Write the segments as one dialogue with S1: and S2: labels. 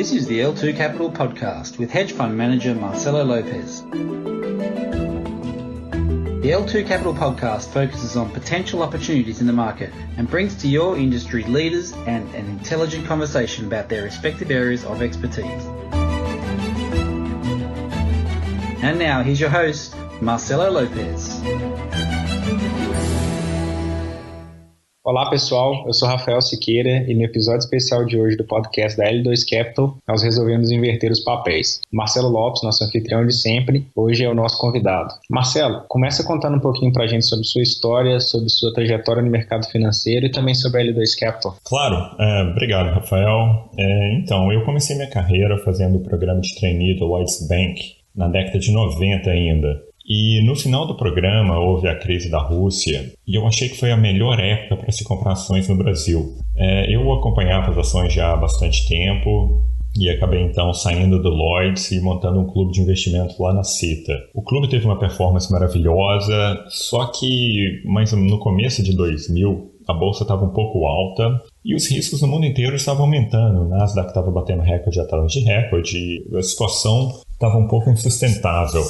S1: This is the L2 Capital podcast with hedge fund manager Marcelo Lopez. The L2 Capital podcast focuses on potential opportunities in the market and brings to your industry leaders and an intelligent conversation about their respective areas of expertise. And now, here's your host, Marcelo Lopez.
S2: Olá pessoal, eu sou Rafael Siqueira e no episódio especial de hoje do podcast da L2 Capital nós resolvemos inverter os papéis. Marcelo Lopes, nosso anfitrião de sempre, hoje é o nosso convidado. Marcelo, começa contando um pouquinho pra gente sobre sua história, sobre sua trajetória no mercado financeiro e também sobre a L2 Capital.
S3: Claro, obrigado Rafael. Então, eu comecei minha carreira fazendo o programa de trainee do Lloyds Bank na década de 90 ainda. E no final do programa houve a crise da Rússia e eu achei que foi a melhor época para se comprar ações no Brasil. Eu acompanhava as ações já há bastante tempo e acabei então saindo do Lloyds e montando um clube de investimento lá na Cita. O clube teve uma performance maravilhosa, mas no começo de 2000 a bolsa estava um pouco alta e os riscos no mundo inteiro estavam aumentando. O Nasdaq estava batendo recorde atrás de recorde e a situação estava um pouco insustentável.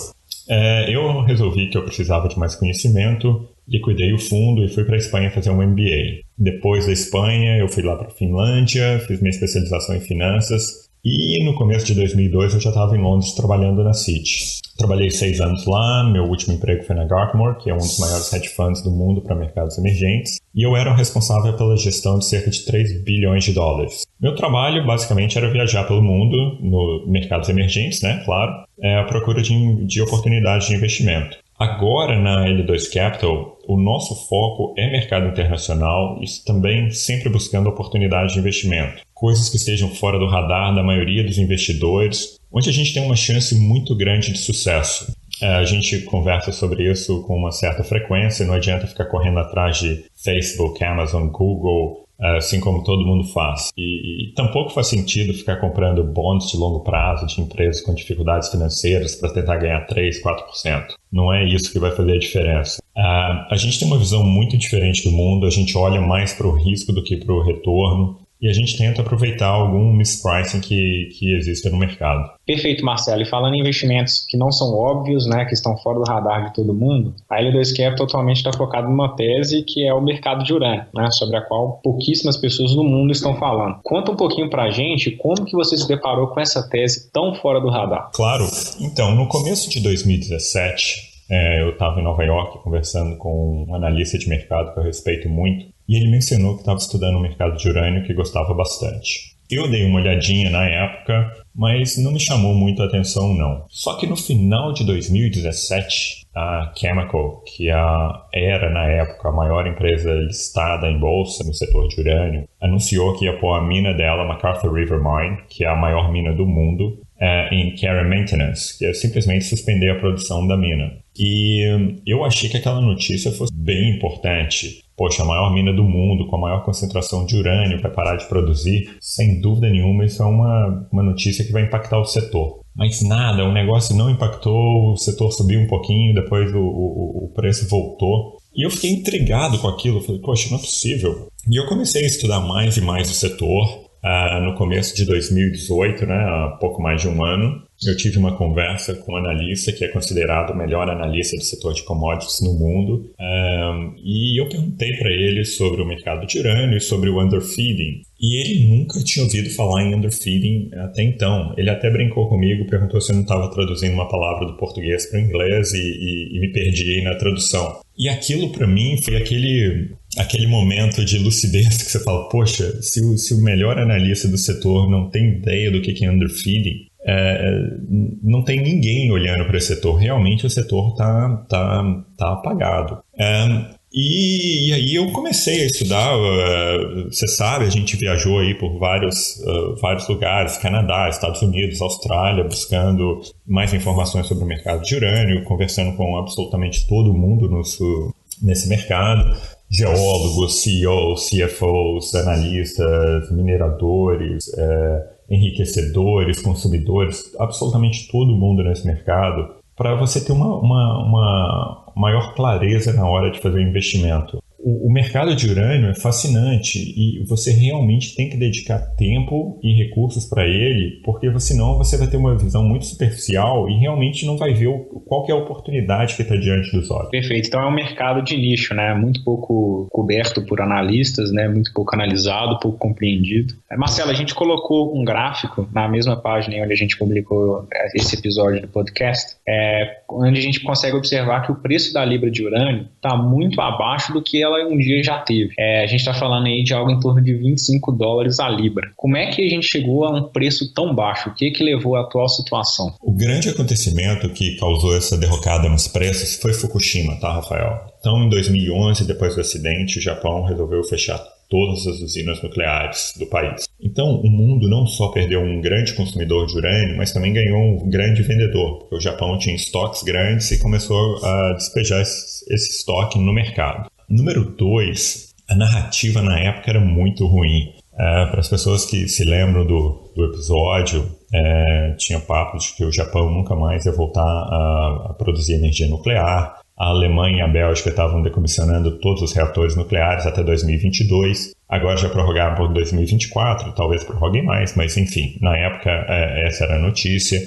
S3: Eu resolvi que eu precisava de mais conhecimento, liquidei o fundo e fui para a Espanha fazer um MBA. Depois da Espanha, eu fui lá para a Finlândia, fiz minha especialização em finanças e no começo de 2002 eu já estava em Londres trabalhando na Citi. Trabalhei 6 anos lá, meu último emprego foi na Gartmore, que é um dos maiores hedge funds do mundo para mercados emergentes, e eu era o responsável pela gestão de cerca de 3 bilhões de dólares. Meu trabalho basicamente era viajar pelo mundo, no mercados emergentes, né, claro, à procura de oportunidades de investimento. Agora na L2 Capital, o nosso foco é mercado internacional e também sempre buscando oportunidades de investimento. Coisas que estejam fora do radar da maioria dos investidores, onde a gente tem uma chance muito grande de sucesso. A gente conversa sobre isso com uma certa frequência, não adianta ficar correndo atrás de Facebook, Amazon, Google, assim como todo mundo faz. E tampouco faz sentido ficar comprando bonds de longo prazo de empresas com dificuldades financeiras para tentar ganhar 3%, 4%. Não é isso que vai fazer a diferença. A gente tem uma visão muito diferente do mundo, a gente olha mais para o risco do que para o retorno. E a gente tenta aproveitar algum mispricing que existe no mercado.
S2: Perfeito, Marcelo. E falando em investimentos que não são óbvios, né, que estão fora do radar de todo mundo, a L2 Capital atualmente está focada numa tese que é o mercado de urânio, né, sobre a qual pouquíssimas pessoas no mundo estão falando. Conta um pouquinho pra gente como que você se deparou com essa tese tão fora do radar.
S3: Claro. Então, no começo de 2017, eu estava em Nova York conversando com um analista de mercado que eu respeito muito. E ele mencionou que estava estudando o mercado de urânio que gostava bastante. Eu dei uma olhadinha na época, mas não me chamou muito a atenção não. Só que no final de 2017, a Cameco, que era na época a maior empresa listada em bolsa no setor de urânio, anunciou que ia pôr a mina dela, McArthur River Mine, que é a maior mina do mundo, em care and maintenance, que é simplesmente suspender a produção da mina. E eu achei que aquela notícia fosse bem importante. Poxa, a maior mina do mundo, com a maior concentração de urânio, vai parar de produzir? Sem dúvida nenhuma, isso é uma notícia que vai impactar o setor. Mas nada, o negócio não impactou, o setor subiu um pouquinho, depois o preço voltou. E eu fiquei intrigado com aquilo, falei, poxa, não é possível. E eu comecei a estudar mais e mais o setor. No começo de 2018, né, há pouco mais de um ano, eu tive uma conversa com um analista que é considerado o melhor analista do setor de commodities no mundo, e eu perguntei para ele sobre o mercado de urânio e sobre o underfeeding. E ele nunca tinha ouvido falar em underfeeding até então. Ele até brincou comigo, perguntou se eu não estava traduzindo uma palavra do português para o inglês e me perdi aí na tradução. E aquilo para mim foi aquele momento de lucidez que você fala, poxa, se o melhor analista do setor não tem ideia do que é underfeeding, não tem ninguém olhando para esse setor. Realmente o setor tá apagado. E aí eu comecei a estudar, você sabe, a gente viajou aí por vários lugares, Canadá, Estados Unidos, Austrália, buscando mais informações sobre o mercado de urânio, conversando com absolutamente todo mundo nesse mercado, geólogos, CEOs, CFOs, analistas, mineradores, enriquecedores, consumidores, absolutamente todo mundo nesse mercado, para você ter uma maior clareza na hora de fazer o investimento. O mercado de urânio é fascinante e você realmente tem que dedicar tempo e recursos para ele, porque senão você vai ter uma visão muito superficial e realmente não vai ver qual que é a oportunidade que está diante dos olhos.
S2: Perfeito. Então é um mercado de nicho, né? Muito pouco coberto por analistas, né? Muito pouco analisado, pouco compreendido. Marcelo, a gente colocou um gráfico na mesma página onde a gente publicou esse episódio do podcast, onde a gente consegue observar que o preço da libra de urânio está muito abaixo do que ela um dia já teve. A gente está falando aí de algo em torno de $25 a libra. Como é que a gente chegou a um preço tão baixo? O que levou à atual situação?
S3: O grande acontecimento que causou essa derrocada nos preços foi Fukushima, tá, Rafael? Então, em 2011, depois do acidente, o Japão resolveu fechar todas as usinas nucleares do país. Então, o mundo não só perdeu um grande consumidor de urânio, mas também ganhou um grande vendedor, porque o Japão tinha estoques grandes e começou a despejar esse estoque no mercado. Número 2, a narrativa na época era muito ruim. Para as pessoas que se lembram do episódio, tinha papo de que o Japão nunca mais ia voltar a produzir energia nuclear. A Alemanha e a Bélgica estavam decomissionando todos os reatores nucleares até 2022. Agora já prorrogaram por 2024, talvez prorroguem mais, mas enfim, na época essa era a notícia.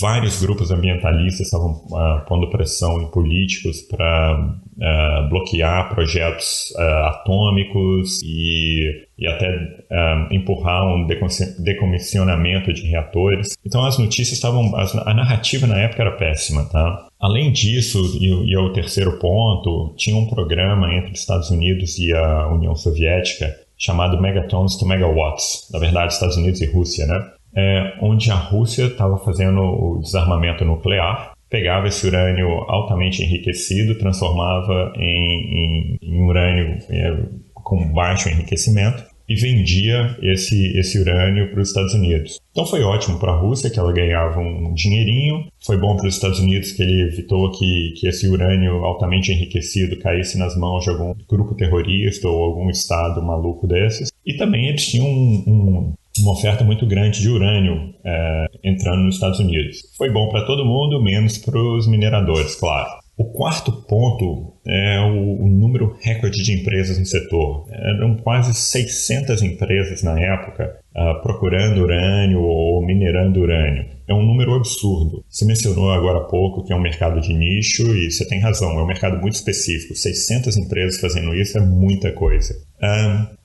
S3: Vários grupos ambientalistas estavam pondo pressão em políticos para bloquear projetos atômicos e até empurrar um decomissionamento de reatores. Então as notícias a narrativa na época era péssima, tá? Além disso, e é o terceiro ponto, tinha um programa entre os Estados Unidos e a União Soviética chamado Megatons to Megawatts, na verdade Estados Unidos e Rússia, né? Onde a Rússia estava fazendo o desarmamento nuclear, pegava esse urânio altamente enriquecido, transformava em urânio com baixo enriquecimento e vendia esse urânio para os Estados Unidos. Então foi ótimo para a Rússia, que ela ganhava um dinheirinho, foi bom para os Estados Unidos que ele evitou que esse urânio altamente enriquecido caísse nas mãos de algum grupo terrorista ou algum estado maluco desses, e também eles tinham uma oferta muito grande de urânio entrando nos Estados Unidos. Foi bom para todo mundo, menos para os mineradores, claro. O quarto ponto é o número recorde de empresas no setor. Eram quase 600 empresas na época procurando urânio ou minerando urânio. É um número absurdo. Você mencionou agora há pouco que é um mercado de nicho e você tem razão, é um mercado muito específico. 600 empresas fazendo isso é muita coisa.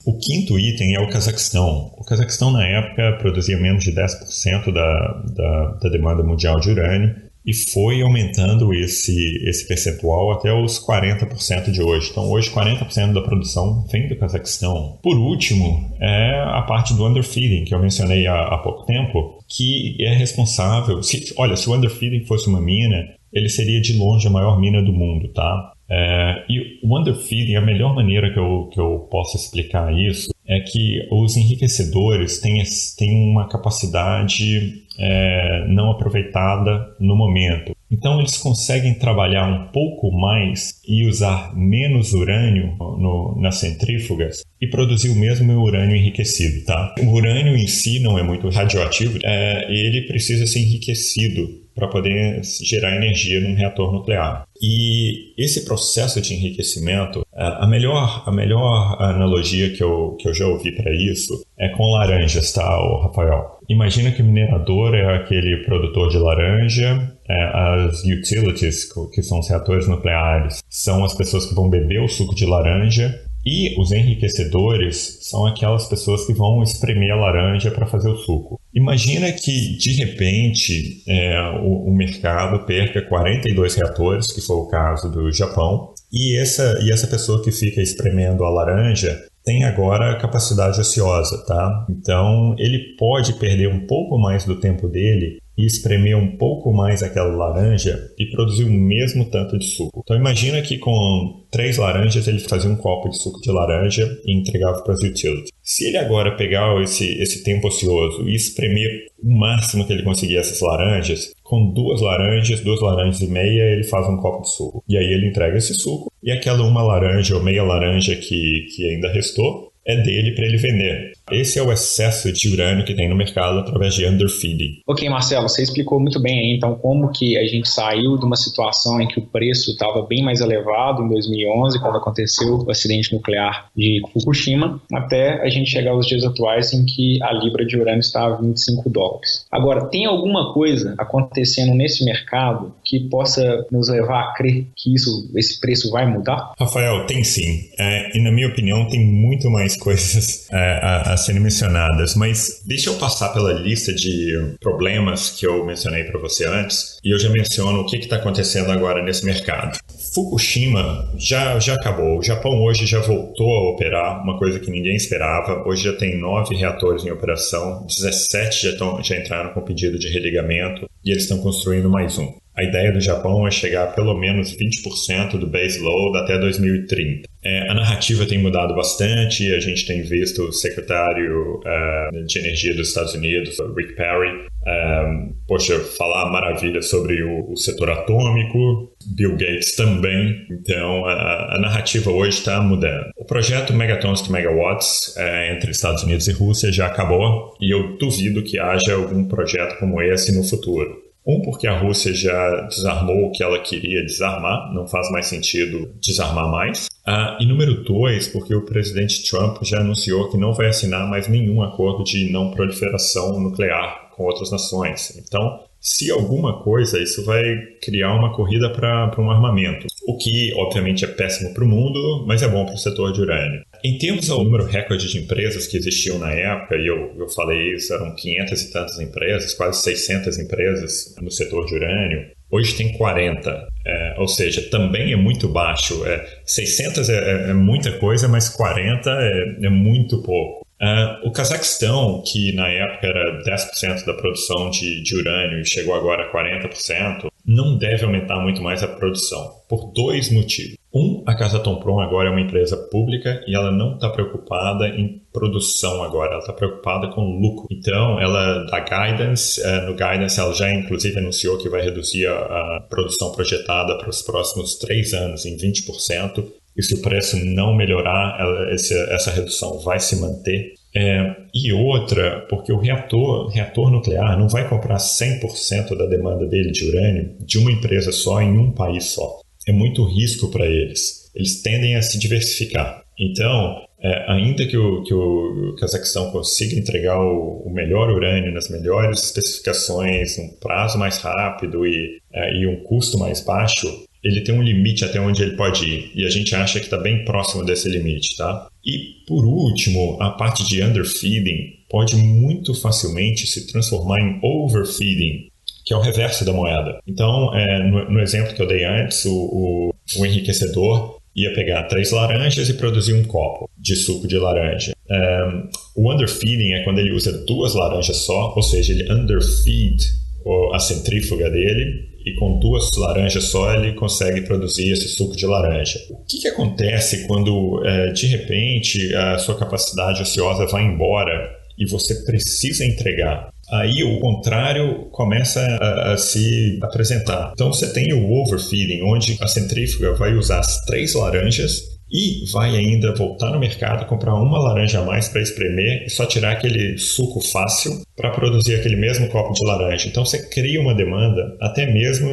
S3: O quinto item é o Cazaquistão. O Cazaquistão na época produzia menos de 10% da demanda mundial de urânio e foi aumentando esse percentual até os 40% de hoje. Então hoje 40% da produção vem do Cazaquistão. Por último, é a parte do underfeeding, que eu mencionei há pouco tempo, que é responsável... Se o underfeeding fosse uma mina, ele seria de longe a maior mina do mundo, tá? E o underfeeding, a melhor maneira que eu posso explicar isso é que os enriquecedores têm uma capacidade não aproveitada no momento. Então eles conseguem trabalhar um pouco mais e usar menos urânio nas centrífugas e produzir o mesmo urânio enriquecido, tá? O urânio em si não é muito radioativo, ele precisa ser enriquecido para poder gerar energia num reator nuclear. E esse processo de enriquecimento, a melhor analogia que eu já ouvi para isso é com laranjas, tá, Rafael? Imagina que o minerador é aquele produtor de laranja, as utilities, que são os reatores nucleares, são as pessoas que vão beber o suco de laranja, e os enriquecedores são aquelas pessoas que vão espremer a laranja para fazer o suco. Imagina que, de repente, o mercado perca 42 reatores, que foi o caso do Japão, e essa pessoa que fica espremendo a laranja tem agora capacidade ociosa, tá? Então, ele pode perder um pouco mais do tempo dele e espremer um pouco mais aquela laranja e produzir o mesmo tanto de suco. Então imagina que com 3 laranjas ele fazia um copo de suco de laranja e entregava para as utilities. Se ele agora pegar esse tempo ocioso e espremer o máximo que ele conseguir essas laranjas, com 2 laranjas e meia, ele faz um copo de suco. E aí ele entrega esse suco e aquela uma laranja ou meia laranja que ainda restou, é dele para ele vender. Esse é o excesso de urânio que tem no mercado através de underfeeding.
S2: Ok, Marcelo, você explicou muito bem aí, então, como que a gente saiu de uma situação em que o preço estava bem mais elevado em 2011, quando aconteceu o acidente nuclear de Fukushima, até a gente chegar aos dias atuais em que a libra de urânio está a $25. Agora, tem alguma coisa acontecendo nesse mercado que possa nos levar a crer que esse preço vai mudar?
S3: Rafael, tem sim. E na minha opinião, tem muito mais coisas a serem mencionadas, mas deixa eu passar pela lista de problemas que eu mencionei para você antes e eu já menciono o que está acontecendo agora nesse mercado. Fukushima já acabou. O Japão hoje já voltou a operar, uma coisa que ninguém esperava. Hoje já tem 9 reatores em operação, 17 já entraram com pedido de religamento e eles estão construindo mais um. A ideia do Japão é chegar a pelo menos 20% do base load até 2030. A narrativa tem mudado bastante, a gente tem visto o secretário de Energia dos Estados Unidos, Rick Perry, falar maravilhas sobre o setor atômico, Bill Gates também, então a narrativa hoje está mudando. O projeto Megatons to Megawatts entre Estados Unidos e Rússia já acabou e eu duvido que haja algum projeto como esse no futuro. Porque a Rússia já desarmou o que ela queria desarmar, não faz mais sentido desarmar mais. E número 2, porque o presidente Trump já anunciou que não vai assinar mais nenhum acordo de não proliferação nuclear com outras nações. Então, se alguma coisa, isso vai criar uma corrida para um armamento, o que obviamente é péssimo para o mundo, mas é bom para o setor de urânio. Em termos ao número recorde de empresas que existiam na época, e eu falei isso, eram 500 e tantas empresas, quase 600 empresas no setor de urânio, hoje tem 40, ou seja, também é muito baixo. 600 é muita coisa, mas 40 é muito pouco. O Cazaquistão, que na época era 10% da produção de urânio e chegou agora a 40%, não deve aumentar muito mais a produção, por 2 motivos. A Kazatomprom agora é uma empresa pública e ela não está preocupada em produção agora, ela está preocupada com lucro. Então, ela dá guidance, no guidance ela já inclusive anunciou que vai reduzir a produção projetada para os próximos 3 anos em 20%. E se o preço não melhorar, essa redução vai se manter. E outra, porque o reator nuclear não vai comprar 100% da demanda dele de urânio de uma empresa só em um país só. É muito risco para eles. Eles tendem a se diversificar. Então, ainda que o Cazaquistão consiga entregar o melhor urânio nas melhores especificações, um prazo mais rápido e um custo mais baixo, ele tem um limite até onde ele pode ir, e a gente acha que está bem próximo desse limite, tá? E, por último, a parte de underfeeding pode muito facilmente se transformar em overfeeding, que é o reverso da moeda. Então, no exemplo que eu dei antes, o enriquecedor ia pegar 3 laranjas e produzir um copo de suco de laranja. O underfeeding é quando ele usa 2 laranjas só, ou seja, ele underfeed a centrífuga dele, e com 2 laranjas só ele consegue produzir esse suco de laranja. O que acontece quando, de repente, a sua capacidade ociosa vai embora e você precisa entregar? Aí o contrário começa a se apresentar. Então você tem o overfeeding, onde a centrífuga vai usar as 3 laranjas e vai ainda voltar no mercado, comprar uma laranja a mais para espremer e só tirar aquele suco fácil para produzir aquele mesmo copo de laranja. Então você cria uma demanda até mesmo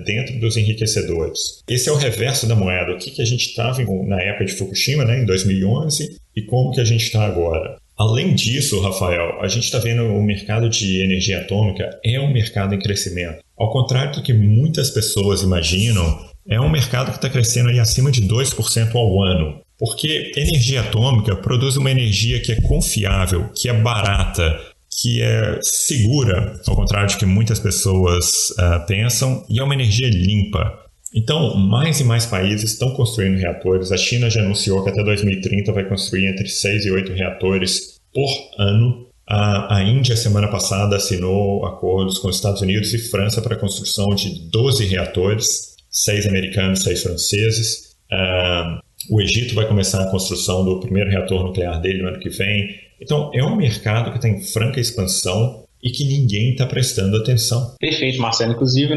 S3: dentro dos enriquecedores. Esse é o reverso da moeda. O que a gente estava na época de Fukushima, né, em 2011, e como que a gente está agora. Além disso, Rafael, a gente está vendo o mercado de energia atômica é um mercado em crescimento. Ao contrário do que muitas pessoas imaginam, é um mercado que está crescendo aí acima de 2% ao ano. Porque energia atômica produz uma energia que é confiável, que é barata, que é segura, ao contrário do que muitas pessoas pensam, e é uma energia limpa. Então, mais e mais países estão construindo reatores. A China já anunciou que até 2030 vai construir entre 6 e 8 reatores por ano. A Índia, semana passada, assinou acordos com os Estados Unidos e França para a construção de 12 reatores, 6 americanos, 6 franceses. O Egito vai começar a construção do primeiro reator nuclear dele no ano que vem. Então, é um mercado que está em franca expansão e que ninguém está prestando atenção.
S2: Perfeito, Marcelo. Inclusive,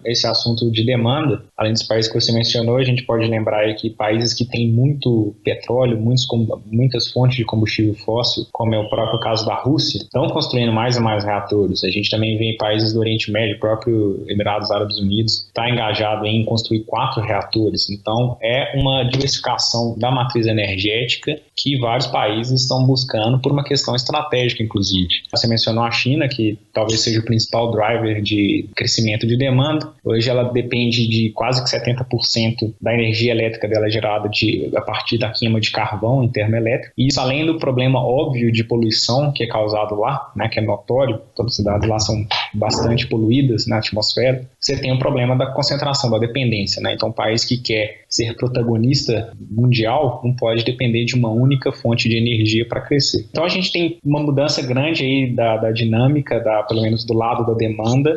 S2: esse assunto de demanda, além dos países que você mencionou, a gente pode lembrar aí que países que têm muito petróleo, muitas fontes de combustível fóssil, como é o próprio caso da Rússia, estão construindo mais e mais reatores. A gente também vê em países do Oriente Médio, o próprio Emirados Árabes Unidos está engajado em construir 4 reatores. Então, é uma diversificação da matriz energética que vários países estão buscando por uma questão estratégica, inclusive. Você mencionou a China, que talvez seja o principal driver de crescimento de demanda. Hoje ela depende de quase que 70% da energia elétrica dela gerada a partir da queima de carvão em termoelétrico. E isso além do problema óbvio de poluição que é causado lá, né, que é notório, todas as cidades lá são bastante poluídas na atmosfera, você tem o problema da concentração, da dependência, né? Então, um país que quer ser protagonista mundial não pode depender de uma única fonte de energia para crescer. Então, a gente tem uma mudança grande aí da dinâmica, pelo menos do lado da demanda,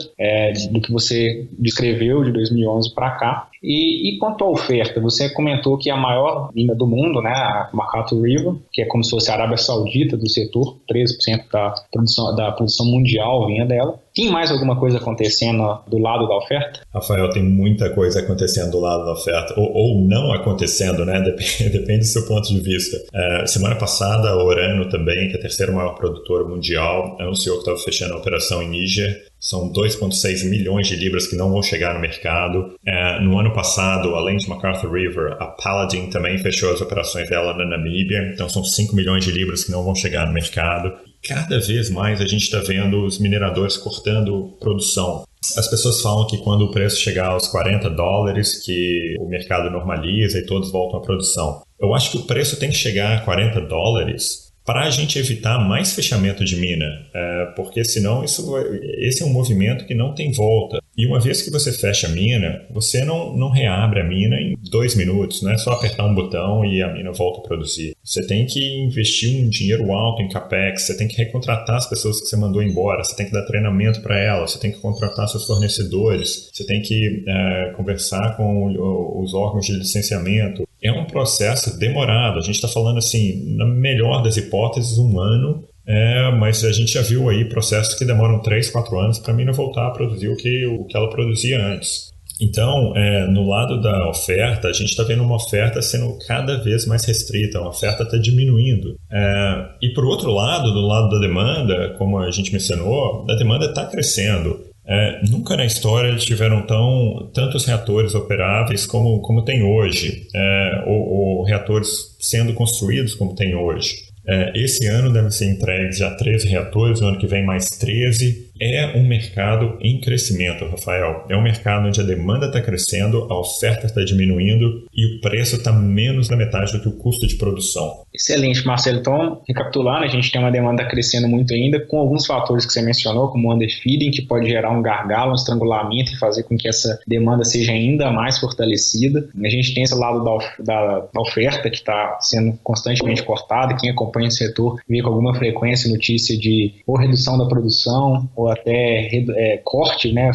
S2: do que você descreveu de 2011 para cá. E quanto à oferta, você comentou que a maior mina do mundo, né, a McArthur River, que é como se fosse a Arábia Saudita do setor, 13% da produção mundial vinha dela. Tem mais alguma coisa acontecendo do lado da oferta?
S3: Rafael, tem muita coisa acontecendo do lado da oferta, ou não acontecendo, né? Depende do seu ponto de vista. Semana passada, a Orano também, que é a terceira maior produtora mundial, anunciou que estava fechando a operação em Níger. São 2,6 milhões de libras que não vão chegar no mercado. No ano passado, além de McArthur River, a Paladin também fechou as operações dela na Namíbia. Então são 5 milhões de libras que não vão chegar no mercado. Cada vez mais a gente está vendo os mineradores cortando produção. As pessoas falam que quando o preço chegar aos $40, que o mercado normaliza e todos voltam à produção. Eu acho que o preço tem que chegar a $40 para a gente evitar mais fechamento de mina, porque senão esse é um movimento que não tem volta. E uma vez que você fecha a mina, você não reabre a mina em 2 minutos, não é só apertar um botão e a mina volta a produzir. Você tem que investir um dinheiro alto em capex, você tem que recontratar as pessoas que você mandou embora, você tem que dar treinamento para elas, você tem que contratar seus fornecedores, você tem que conversar com os órgãos de licenciamento. É um processo demorado, a gente está falando assim, na melhor das hipóteses, 1 ano, mas a gente já viu aí processos que demoram 3, 4 anos para a mina voltar a produzir o que ela produzia antes. Então, no lado da oferta, a gente está vendo uma oferta sendo cada vez mais restrita, a oferta está diminuindo. E por outro lado, do lado da demanda, como a gente mencionou, a demanda está crescendo. Nunca na história eles tiveram tantos reatores operáveis como tem hoje, ou reatores sendo construídos como tem hoje. Esse ano devem ser entregues já 13 reatores, no ano que vem mais 13. É um mercado em crescimento, Rafael. É um mercado onde a demanda está crescendo, a oferta está diminuindo e o preço está menos da metade do que o custo de produção.
S2: Excelente, Marcelo. Então, recapitulando, a gente tem uma demanda crescendo muito ainda, com alguns fatores que você mencionou, como o underfeeding, que pode gerar um gargalo, um estrangulamento e fazer com que essa demanda seja ainda mais fortalecida. A gente tem esse lado da oferta que está sendo constantemente cortada. Quem acompanha o setor vê com alguma frequência notícia de ou redução da produção ou até corte, né,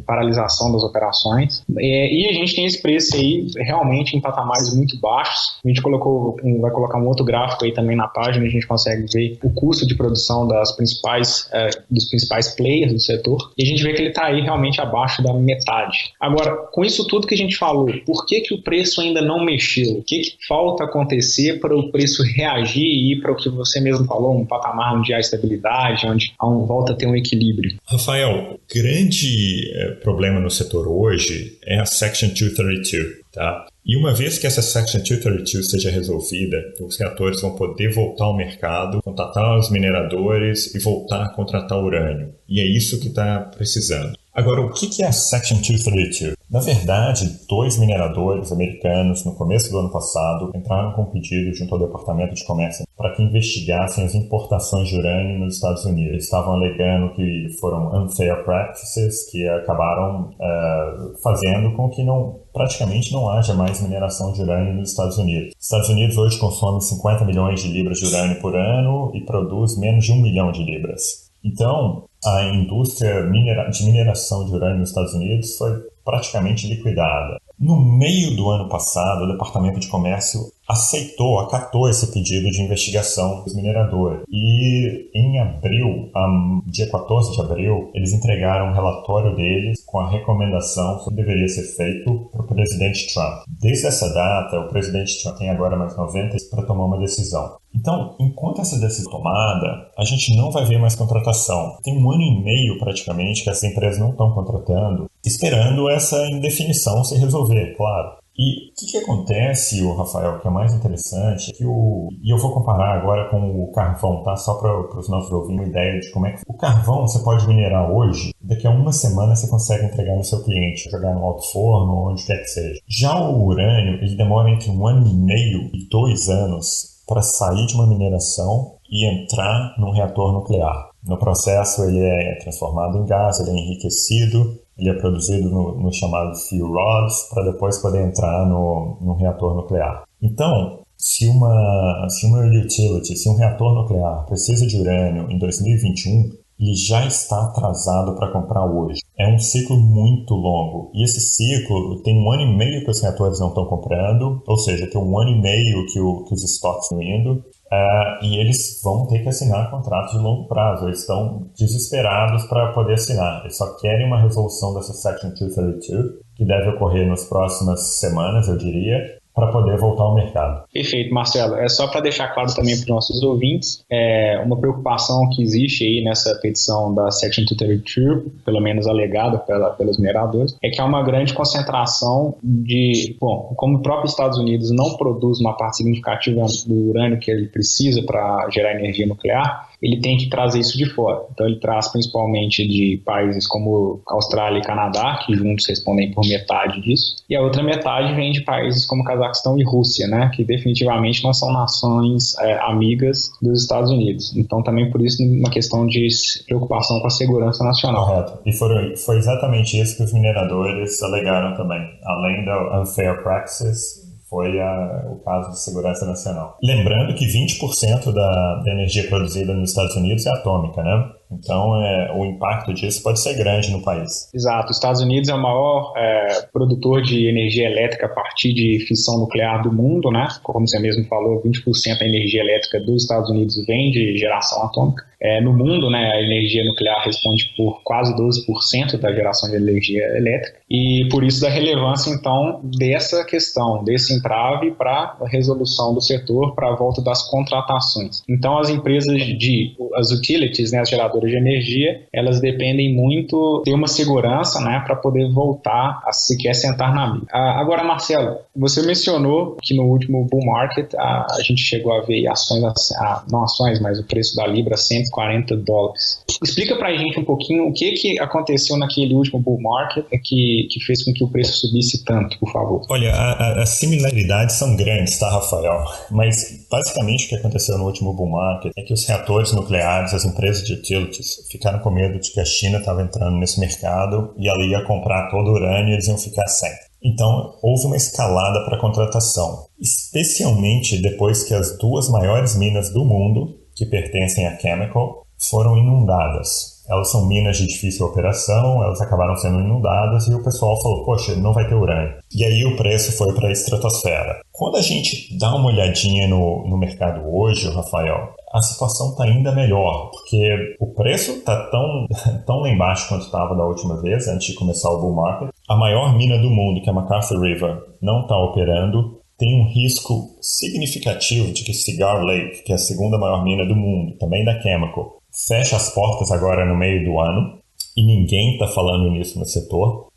S2: paralisação das operações. E a gente tem esse preço aí realmente em patamares muito baixos. A gente vai colocar um outro gráfico aí também na página, a gente consegue ver o custo de produção dos principais players do setor, e a gente vê que ele está aí realmente abaixo da metade. Agora, com isso tudo que a gente falou, por que o preço ainda não mexeu? O que falta acontecer para o preço reagir e ir para o que você mesmo falou, um patamar onde há estabilidade, onde volta a ter um equilíbrio?
S3: Rafael, o grande problema no setor hoje é a Section 232, tá? E uma vez que essa Section 232 seja resolvida, os reatores vão poder voltar ao mercado, contratar os mineradores e voltar a contratar urânio. E é isso que está precisando. Agora, o que é a Section 232? Na verdade, 2 mineradores americanos, no começo do ano passado, entraram com um pedido junto ao Departamento de Comércio para que investigassem as importações de urânio nos Estados Unidos. Eles estavam alegando que foram unfair practices, que acabaram fazendo com que praticamente não haja mais mineração de urânio nos Estados Unidos. Os Estados Unidos hoje consomem 50 milhões de libras de urânio por ano e produz menos de 1 milhão de libras. Então, a indústria de mineração de urânio nos Estados Unidos foi praticamente liquidada. No meio do ano passado, o Departamento de Comércio acatou esse pedido de investigação dos mineradores. E em abril, dia 14 de abril, eles entregaram um relatório deles com a recomendação sobre o que deveria ser feito para o presidente Trump. Desde essa data, o presidente Trump tem agora mais 90 dias para tomar uma decisão. Então, enquanto essa decisão é tomada, a gente não vai ver mais contratação. Tem 1 ano e meio praticamente que as empresas não estão contratando, esperando essa indefinição se resolver, claro. E o que acontece, Rafael, que é mais interessante, e eu vou comparar agora com o carvão, tá? Só para os nossos ouvintes uma ideia de como é que o carvão você pode minerar hoje, daqui a uma semana você consegue entregar no seu cliente, jogar no alto forno, onde quer que seja. Já o urânio, ele demora entre 1 ano e meio e 2 anos para sair de uma mineração e entrar num reator nuclear. No processo ele é transformado em gás, ele é enriquecido, ele é produzido no chamado fuel rods para depois poder entrar no reator nuclear. Então, se uma utility, se um reator nuclear precisa de urânio em 2021, ele já está atrasado para comprar hoje. É um ciclo muito longo. E esse ciclo tem 1 ano e meio que os reatores não estão comprando, ou seja, tem 1 ano e meio que os estoques estão indo, e eles vão ter que assinar contratos de longo prazo. Eles estão desesperados para poder assinar. Eles só querem uma resolução dessa Section 232, que deve ocorrer nas próximas semanas, eu diria, para poder voltar ao mercado.
S2: Perfeito, Marcelo. É só para deixar claro também para os nossos ouvintes, uma preocupação que existe aí nessa petição da Section 232, pelo menos alegada pelos mineradores, é que há uma grande concentração como o próprio Estados Unidos não produz uma parte significativa do urânio que ele precisa para gerar energia nuclear, ele tem que trazer isso de fora. Então ele traz principalmente de países como Austrália e Canadá, que juntos respondem por metade disso, e a outra metade vem de países como Cazaquistão e Rússia, né, que definitivamente não são nações amigas dos Estados Unidos. Então também por isso uma questão de preocupação com a segurança nacional.
S3: Correto. E foi exatamente isso que os mineradores alegaram também. Além da unfair practices, foi o caso de segurança nacional. Lembrando que 20% da energia produzida nos Estados Unidos é atômica, né? Então, o impacto disso pode ser grande no país.
S2: Exato. Os Estados Unidos é o maior produtor de energia elétrica a partir de fissão nuclear do mundo, né? Como você mesmo falou, 20% da energia elétrica dos Estados Unidos vem de geração atômica. No mundo, né, a energia nuclear responde por quase 12% da geração de energia elétrica. E por isso da relevância, então, dessa questão, desse entrave para a resolução do setor, para a volta das contratações. Então, as empresas as utilities, né, as geradoras de energia, elas dependem muito de uma segurança, né, para poder voltar a sequer sentar na mesa. Agora, Marcelo, você mencionou que no último bull market a gente chegou a ver não ações, mas o preço da Libra $140. Explica pra gente um pouquinho o que aconteceu naquele último bull market que fez com que o preço subisse tanto, por favor.
S3: Olha, as similaridades são grandes, tá, Rafael? Mas basicamente o que aconteceu no último bull market é que os reatores nucleares, as empresas de utilities, ficaram com medo de que a China estava entrando nesse mercado e ela ia comprar todo o urânio e eles iam ficar sem. Então, houve uma escalada para a contratação, especialmente depois que as 2 maiores minas do mundo, que pertencem à Chemical, foram inundadas. Elas são minas de difícil operação, elas acabaram sendo inundadas e o pessoal falou, poxa, não vai ter urânio. E aí o preço foi para a estratosfera. Quando a gente dá uma olhadinha no mercado hoje, Rafael, a situação está ainda melhor, porque o preço está tão lá embaixo quanto estava da última vez, antes de começar o bull market. A maior mina do mundo, que é a McArthur River, não está operando. Tem um risco significativo de que Cigar Lake, que é a segunda maior mina do mundo, também da Chemical, fecha as portas agora no meio do ano, e ninguém está falando nisso no setor.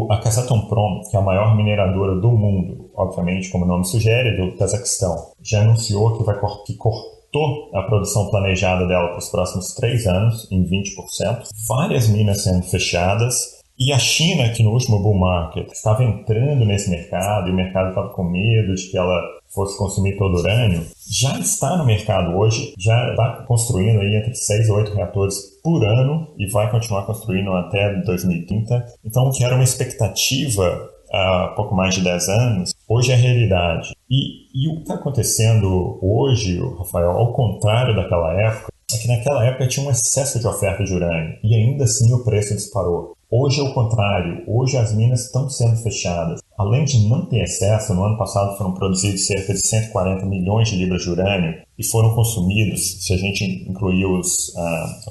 S3: A Kazatomprom, que é a maior mineradora do mundo, obviamente, como o nome sugere, do Cazaquistão, já anunciou que cortou a produção planejada dela para os próximos 3 anos, em 20%. Várias minas sendo fechadas. E a China, que no último bull market estava entrando nesse mercado e o mercado estava com medo de que ela fosse consumir todo o urânio, já está no mercado hoje, já está construindo aí entre 6 e 8 reatores por ano e vai continuar construindo até 2030. Então, o que era uma expectativa há pouco mais de 10 anos, hoje é realidade. E o que está acontecendo hoje, Rafael, ao contrário daquela época, é que naquela época tinha um excesso de oferta de urânio e ainda assim o preço disparou. Hoje é o contrário, hoje as minas estão sendo fechadas. além de não ter excesso, no ano passado foram produzidos cerca de 140 milhões de libras de urânio e foram consumidos, se a gente incluir os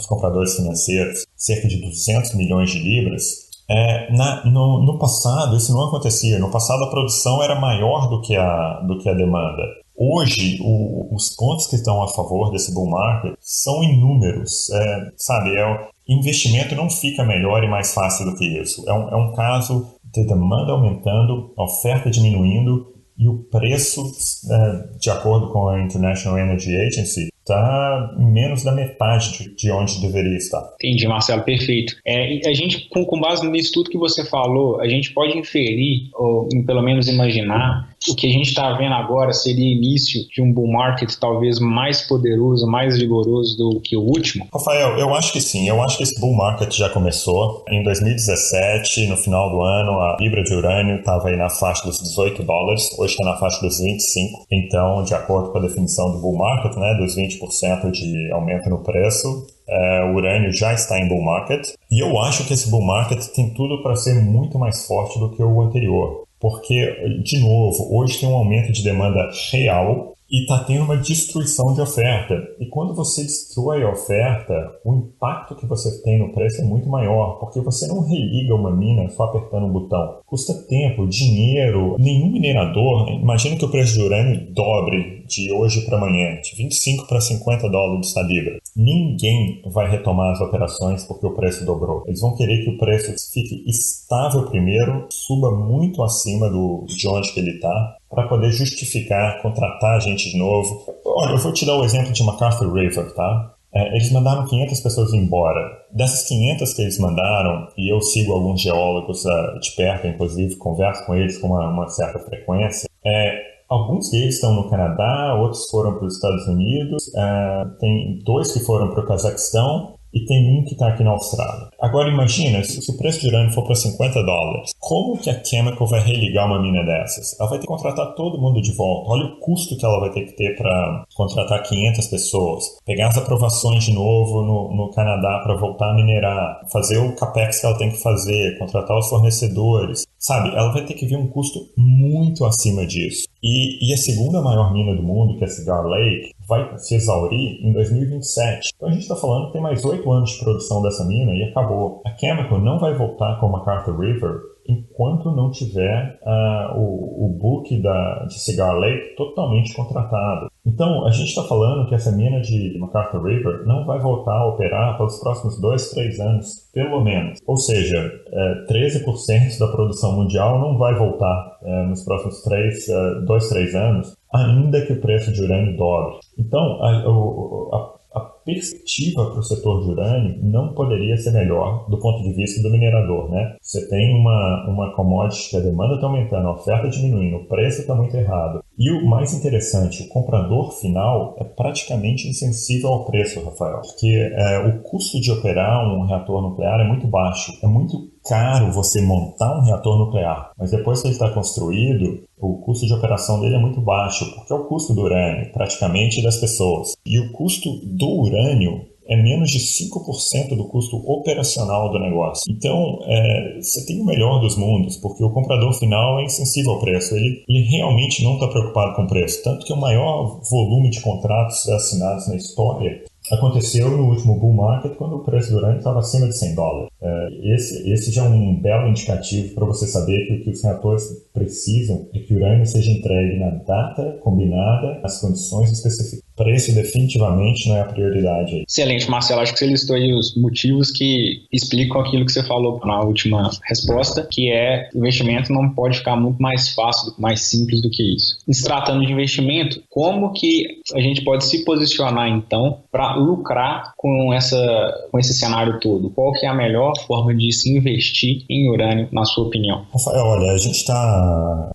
S3: compradores financeiros, cerca de 200 milhões de libras. No passado, isso não acontecia. No passado, a produção era maior do que a demanda. Hoje, os pontos que estão a favor desse bull market são inúmeros. Investimento não fica melhor e mais fácil do que isso. É um caso de demanda aumentando, a oferta diminuindo e o preço, de acordo com a International Energy Agency, está em menos da metade de onde deveria estar.
S2: Entendi, Marcelo, perfeito. A gente, com base nisso tudo que você falou, a gente pode inferir, ou pelo menos imaginar, o que a gente está vendo agora seria início de um bull market talvez mais poderoso, mais vigoroso do que o último?
S3: Rafael, eu acho que sim. Eu acho que esse bull market já começou. Em 2017, no final do ano, a libra de urânio estava aí na faixa dos $18. Hoje está na faixa dos 25. Então, de acordo com a definição do bull market, né, dos 20% de aumento no preço, o urânio já está em bull market. E eu acho que esse bull market tem tudo para ser muito mais forte do que o anterior. Porque, de novo, hoje tem um aumento de demanda real e está tendo uma destruição de oferta. E quando você destrói a oferta, o impacto que você tem no preço é muito maior, porque você não religa uma mina só apertando um botão. Custa tempo, dinheiro. Nenhum minerador, imagina que o preço de urânio dobre de hoje para amanhã, de 25 para $50 a libra. Ninguém vai retomar as operações porque o preço dobrou. Eles vão querer que o preço fique estável primeiro, suba muito acima de onde que ele está, para poder justificar, contratar gente de novo. Olha, eu vou te dar o exemplo de McArthur River, tá? Eles mandaram 500 pessoas embora. Dessas 500 que eles mandaram, e eu sigo alguns geólogos de perto, inclusive converso com eles com uma certa frequência, alguns deles estão no Canadá, outros foram para os Estados Unidos, tem 2 que foram para o Cazaquistão e tem um que está aqui na Austrália. Agora imagina, se o preço de urânio for para $50, como que a Chemical vai religar uma mina dessas? Ela vai ter que contratar todo mundo de volta. Olha o custo que ela vai ter que ter para contratar 500 pessoas, pegar as aprovações de novo no Canadá para voltar a minerar, fazer o capex que ela tem que fazer, contratar os fornecedores. Sabe, ela vai ter que ver um custo muito acima disso. E a segunda maior mina do mundo, que é a Cigar Lake, vai se exaurir em 2027. Então a gente está falando que tem mais 8 anos de produção dessa mina e acabou. A Chemical não vai voltar com a McArthur River enquanto não tiver o book de Cigar Lake totalmente contratado. Então, a gente está falando que essa mina de McArthur River não vai voltar a operar pelos próximos 2-3 anos, pelo menos. Ou seja, 13% da produção mundial não vai voltar nos próximos 2-3 anos, ainda que o preço de urânio dobre. Então, a perspectiva para o setor de urânio não poderia ser melhor do ponto de vista do minerador, né? Você tem uma commodity que a demanda está aumentando, a oferta diminuindo, o preço está muito errado. E o mais interessante, o comprador final é praticamente insensível ao preço, Rafael, porque o custo de operar um reator nuclear é muito baixo. É muito caro você montar um reator nuclear, mas depois que ele está construído, o custo de operação dele é muito baixo, porque é o custo do urânio, praticamente, das pessoas. E o custo do urânio é menos de 5% do custo operacional do negócio. Então, você tem o melhor dos mundos, porque o comprador final é insensível ao preço. Ele realmente não está preocupado com o preço. Tanto que o maior volume de contratos assinados na história aconteceu no último bull market, quando o preço do urânio estava acima de $100. Esse já é um belo indicativo para você saber que o que os reatores precisam é que o urânio seja entregue na data combinada, nas condições específicas. Preço definitivamente não é a prioridade aí.
S2: Excelente, Marcelo. Acho que você listou aí os motivos que explicam aquilo que você falou na última resposta, que o investimento não pode ficar muito mais fácil, mais simples do que isso. Se tratando de investimento, como que a gente pode se posicionar, então, para lucrar com esse cenário todo? Qual que é a melhor forma de se investir em urânio, na sua opinião?
S3: Rafael, olha, a gente está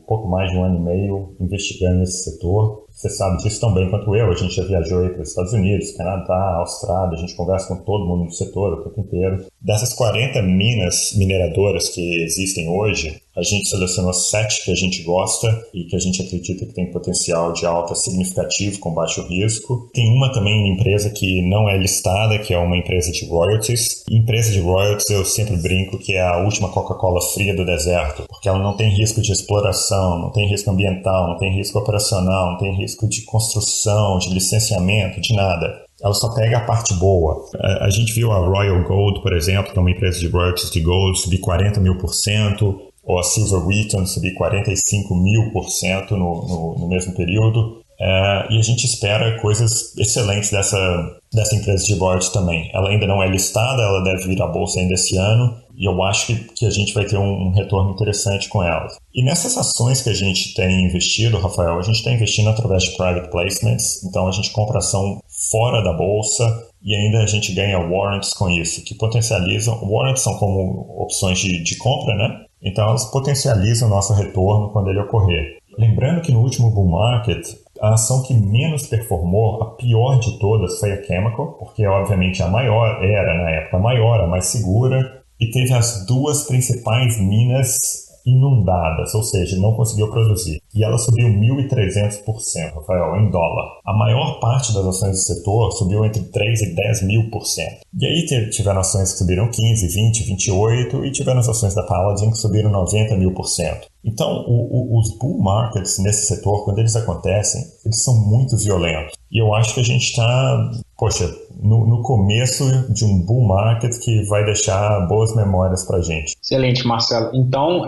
S3: pouco mais de um ano e meio investigando esse setor. Você sabe disso tão bem quanto eu. A gente já viajou aí para os Estados Unidos, Canadá, Austrália, a gente conversa com todo mundo no setor o tempo inteiro. Dessas 40 minas mineradoras que existem hoje, a gente selecionou 7 que a gente gosta e que a gente acredita que tem potencial de alta significativo com baixo risco. Tem uma também empresa que não é listada, que é uma empresa de royalties. Empresa de royalties eu sempre brinco que é a última Coca-Cola fria do deserto, porque ela não tem risco de exploração, não tem risco ambiental, não tem risco operacional, não tem risco de construção, de licenciamento, de nada. Ela só pega a parte boa. A gente viu a Royal Gold, por exemplo, que é uma empresa de royalties de gold, subir 40 mil %, ou a Silver Wheaton subir 45 mil % no mesmo período. E a gente espera coisas excelentes dessa empresa de royalties também. Ela ainda não é listada, ela deve vir à bolsa ainda esse ano, e eu acho que a gente vai ter um retorno interessante com elas. E nessas ações que a gente tem investido, Rafael, a gente está investindo através de private placements, então a gente compra ação fora da bolsa e ainda a gente ganha warrants com isso, que potencializam. Warrants são como opções de compra, né? Então elas potencializam o nosso retorno quando ele ocorrer. Lembrando que no último bull market, a ação que menos performou, a pior de todas, foi a Chemical, porque obviamente a maior, era na época a maior, a mais segura, e teve as 2 principais minas inundadas, ou seja, não conseguiu produzir. E ela subiu 1.300%, Rafael, em dólar. A maior parte das ações do setor subiu entre 3 e 10 mil %. E aí tiveram ações que subiram 15, 20, 28 e tiveram as ações da Paladin que subiram 90 mil %. Então, os bull markets nesse setor, quando eles acontecem, eles são muito violentos. E eu acho que a gente está, no começo de um bull market que vai deixar boas memórias para a gente.
S2: Excelente, Marcelo. Então,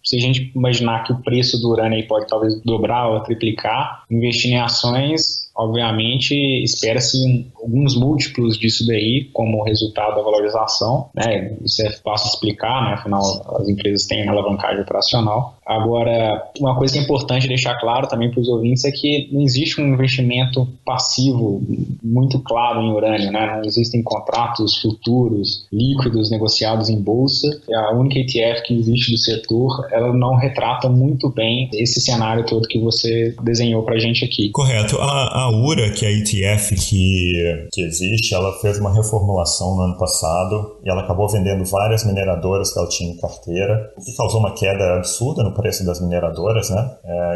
S2: se a gente imaginar que o preço do urânio aí pode talvez dobrar ou triplicar, investir em ações, obviamente, espera-se alguns múltiplos disso daí como resultado da valorização, né? Isso é fácil de explicar, né? Afinal, as empresas têm alavancagem operacional. Agora, uma coisa que é importante deixar claro também para os ouvintes é que não existe um investimento passivo muito claro em urânio, né? Não existem contratos futuros, líquidos, negociados em bolsa. A única ETF que existe do setor, ela não retrata muito bem esse cenário todo que você desenhou para a gente aqui.
S3: Correto. A URA, que é a ETF que existe, ela fez uma reformulação no ano passado e ela acabou vendendo várias mineradoras que ela tinha em carteira, o que causou uma queda absurda no preço das mineradoras, né?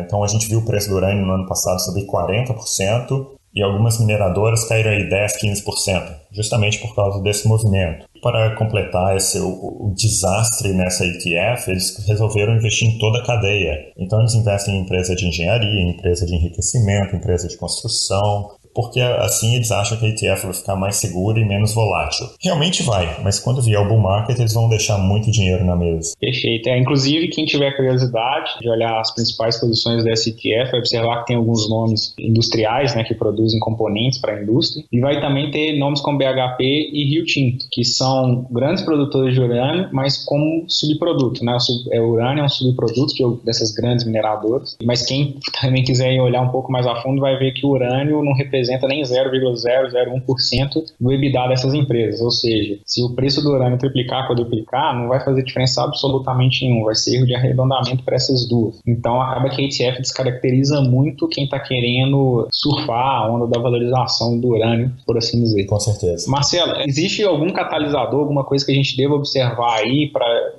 S3: Então a gente viu o preço do urânio no ano passado subir 40% e algumas mineradoras caíram aí 10, 15%, justamente por causa desse movimento. Para completar o desastre nessa ETF, eles resolveram investir em toda a cadeia. Então eles investem em empresa de engenharia, em empresa de enriquecimento, empresa de construção, porque assim eles acham que a ETF vai ficar mais segura e menos volátil. Realmente vai, mas quando vier o bull market, eles vão deixar muito dinheiro na mesa.
S2: Perfeito. Inclusive, quem tiver curiosidade de olhar as principais posições dessa ETF, vai observar que tem alguns nomes industriais, né, que produzem componentes para a indústria, e vai também ter nomes como BHP e Rio Tinto, que são grandes produtores de urânio, mas como subproduto, né? O urânio é um subproduto dessas grandes mineradoras, mas quem também quiser olhar um pouco mais a fundo vai ver que o urânio não representa nem 0,001% do EBITDA dessas empresas, ou seja, se o preço do urânio triplicar, quadruplicar, não vai fazer diferença absolutamente nenhum, vai ser erro de arredondamento para essas duas. Então acaba que a ETF descaracteriza muito quem está querendo surfar a onda da valorização do urânio, por assim dizer.
S3: Com certeza.
S2: Marcelo, existe algum catalisador, alguma coisa que a gente deva observar aí?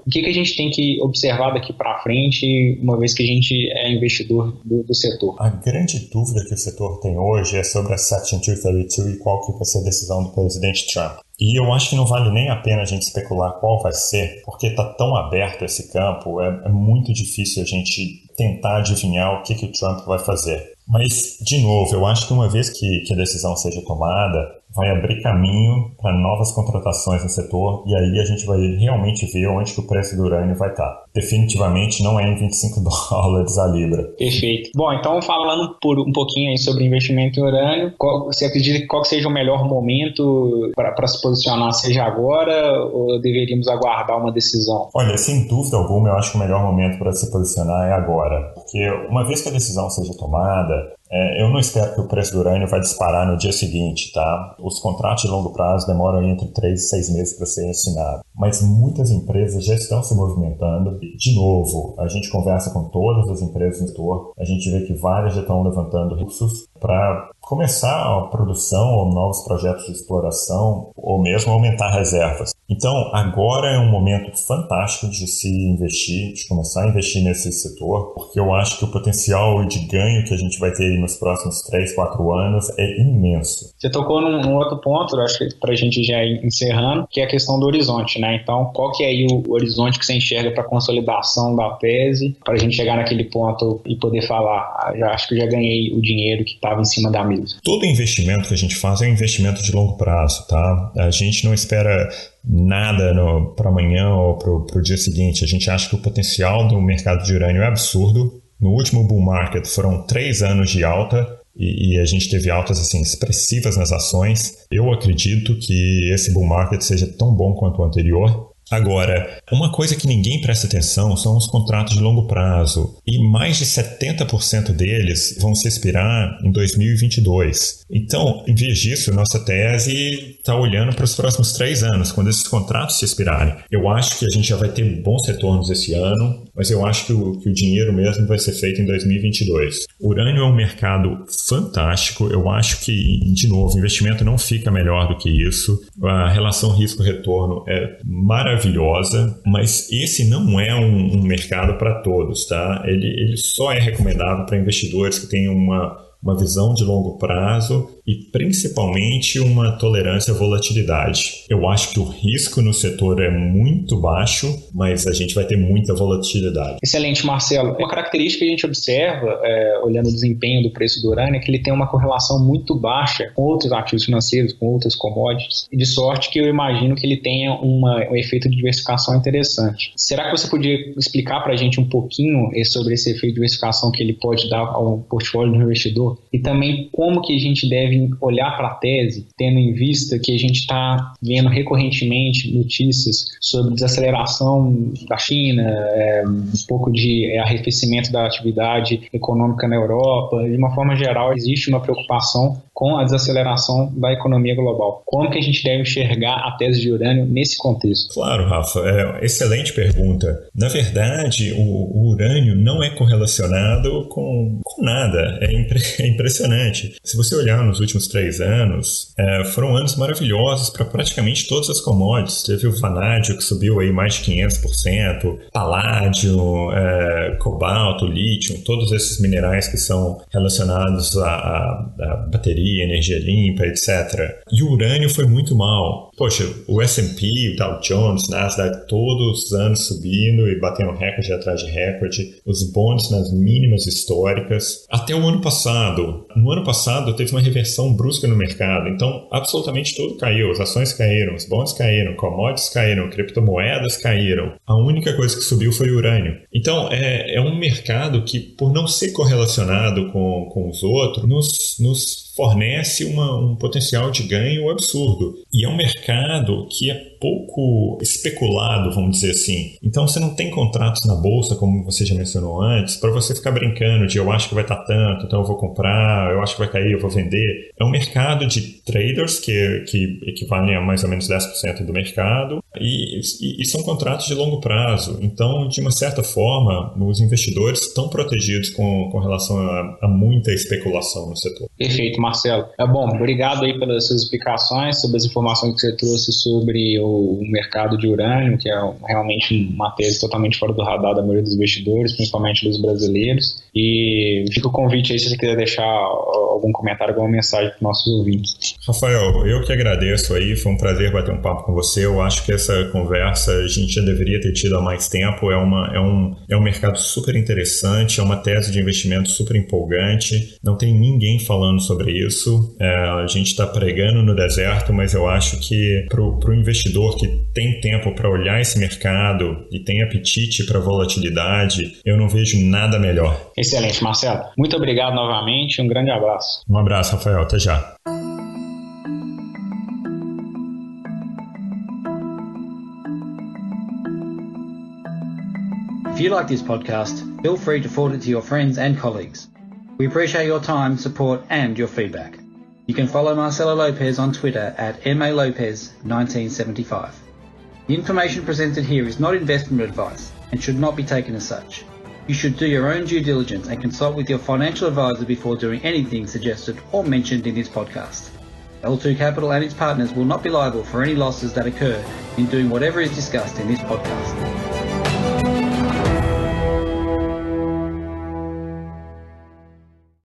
S2: O que a gente tem que observar daqui para frente, uma vez que a gente é investidor do setor?
S3: A grande dúvida que o setor tem hoje é sobre a Section 232 e qual que vai ser a decisão do presidente Trump. E eu acho que não vale nem a pena a gente especular qual vai ser, porque está tão aberto esse campo, é muito difícil a gente tentar adivinhar o que o Trump vai fazer. Mas, de novo, eu acho que uma vez que a decisão seja tomada, vai abrir caminho para novas contratações no setor e aí a gente vai realmente ver onde que o preço do urânio vai estar. Definitivamente não é em $25 a libra.
S2: Perfeito. Bom, então falando por um pouquinho aí sobre investimento em urânio, você acredita que qual que seja o melhor momento para se posicionar, seja agora ou deveríamos aguardar uma decisão?
S3: Olha, sem dúvida alguma, eu acho que o melhor momento para se posicionar é agora, porque uma vez que a decisão seja tomada, Eu não espero que o preço do urânio vai disparar no dia seguinte, tá? Os contratos de longo prazo demoram entre 3 e 6 meses para serem assinados. Mas muitas empresas já estão se movimentando. De novo, a gente conversa com todas as empresas no setor, a gente vê que várias já estão levantando recursos para começar a produção ou novos projetos de exploração ou mesmo aumentar reservas. Então, agora é um momento fantástico de se investir, de começar a investir nesse setor, porque eu acho que o potencial de ganho que a gente vai ter nos próximos 3, 4 anos é imenso.
S2: Você tocou num outro ponto, eu acho que para a gente já ir encerrando, que é a questão do horizonte, né? Então, qual que é aí o horizonte que você enxerga para a consolidação da tese, para a gente chegar naquele ponto e poder falar, acho que já ganhei o dinheiro que estava em cima da mesa?
S3: Todo investimento que a gente faz é um investimento de longo prazo, tá? A gente não espera nada para amanhã ou para o dia seguinte. A gente acha que o potencial do mercado de urânio é absurdo. No último bull market foram 3 anos de alta e a gente teve altas assim, expressivas nas ações. Eu acredito que esse bull market seja tão bom quanto o anterior. Agora, uma coisa que ninguém presta atenção são os contratos de longo prazo, e mais de 70% deles vão se expirar em 2022. Então, em vez disso, nossa tese está olhando para os próximos 3 anos, quando esses contratos se expirarem. Eu acho que a gente já vai ter bons retornos esse ano, mas eu acho que o dinheiro mesmo vai ser feito em 2022. O urânio é um mercado fantástico, eu acho que, de novo, o investimento não fica melhor do que isso, a relação risco-retorno é maravilhosa, mas esse não é um mercado para todos, tá? Ele só é recomendável para investidores que tenham uma visão de longo prazo e principalmente uma tolerância à volatilidade. Eu acho que o risco no setor é muito baixo, mas a gente vai ter muita volatilidade.
S2: Excelente, Marcelo. Uma característica que a gente observa, olhando o desempenho do preço do urânio, é que ele tem uma correlação muito baixa com outros ativos financeiros, com outras commodities, de sorte que eu imagino que ele tenha um efeito de diversificação interessante. Será que você podia explicar para a gente um pouquinho sobre esse efeito de diversificação que ele pode dar ao portfólio do investidor? E também como que a gente deve olhar para a tese, tendo em vista que a gente está vendo recorrentemente notícias sobre desaceleração da China, um pouco de arrefecimento da atividade econômica na Europa. De uma forma geral, existe uma preocupação com a desaceleração da economia global. Como que a gente deve enxergar a tese de urânio nesse contexto?
S3: Claro, Rafa, excelente pergunta. Na verdade, o urânio não é correlacionado com nada. É impressionante. Se você olhar nos últimos 3 anos, foram anos maravilhosos para praticamente todas as commodities. Teve o vanádio que subiu aí mais de 500%, paládio, cobalto, lítio, todos esses minerais que são relacionados à bateria, energia limpa, etc. E o urânio foi muito mal. Poxa, o S&P, o Dow Jones, Nasdaq, todos os anos subindo e batendo recorde atrás de recorde. Os bonds nas mínimas históricas. Até o ano passado. No ano passado teve uma reversão brusca no mercado. Então, absolutamente tudo caiu. As ações caíram, os bonds caíram, commodities caíram, criptomoedas caíram. A única coisa que subiu foi o urânio. Então, é um mercado que, por não ser correlacionado com os outros, nos fornece um potencial de ganho absurdo. E é um mercado que é pouco especulado, vamos dizer assim. Então você não tem contratos na bolsa, como você já mencionou antes, para você ficar brincando de eu acho que vai estar tanto, então eu vou comprar, eu acho que vai cair, eu vou vender. É um mercado de traders que equivalem a mais ou menos 10% do mercado e são contratos de longo prazo. Então, de uma certa forma, os investidores estão protegidos com relação a muita especulação no setor.
S2: Perfeito, Marcelo. Bom, obrigado aí pelas suas explicações, sobre as informações que você trouxe sobre o mercado de urânio, que é realmente uma tese totalmente fora do radar da maioria dos investidores, principalmente dos brasileiros. E fica o convite aí se você quiser deixar algum comentário, alguma mensagem para os nossos ouvintes.
S3: Rafael, eu que agradeço aí, foi um prazer bater um papo com você. Eu acho que essa conversa a gente já deveria ter tido há mais tempo. É um mercado super interessante, é uma tese de investimento super empolgante. Não tem ninguém falando sobre isso. A gente está pregando no deserto, mas eu acho que para o investidor que tem tempo para olhar esse mercado e tem apetite para volatilidade, eu não vejo nada melhor.
S2: Excelente, Marcelo. Muito obrigado novamente, um grande abraço.
S3: Um abraço, Rafael. Até já.
S1: If you like this podcast, feel free to forward it to your friends and colleagues. We appreciate your time, support and your feedback. You can follow Marcelo Lopez on Twitter at MALopez1975. The information presented here is not investment advice and should not be taken as such. You should do your own due diligence and consult with your financial advisor before doing anything suggested or mentioned in this podcast. L2 Capital and its partners will not be liable for any losses that occur in doing whatever is discussed in this podcast.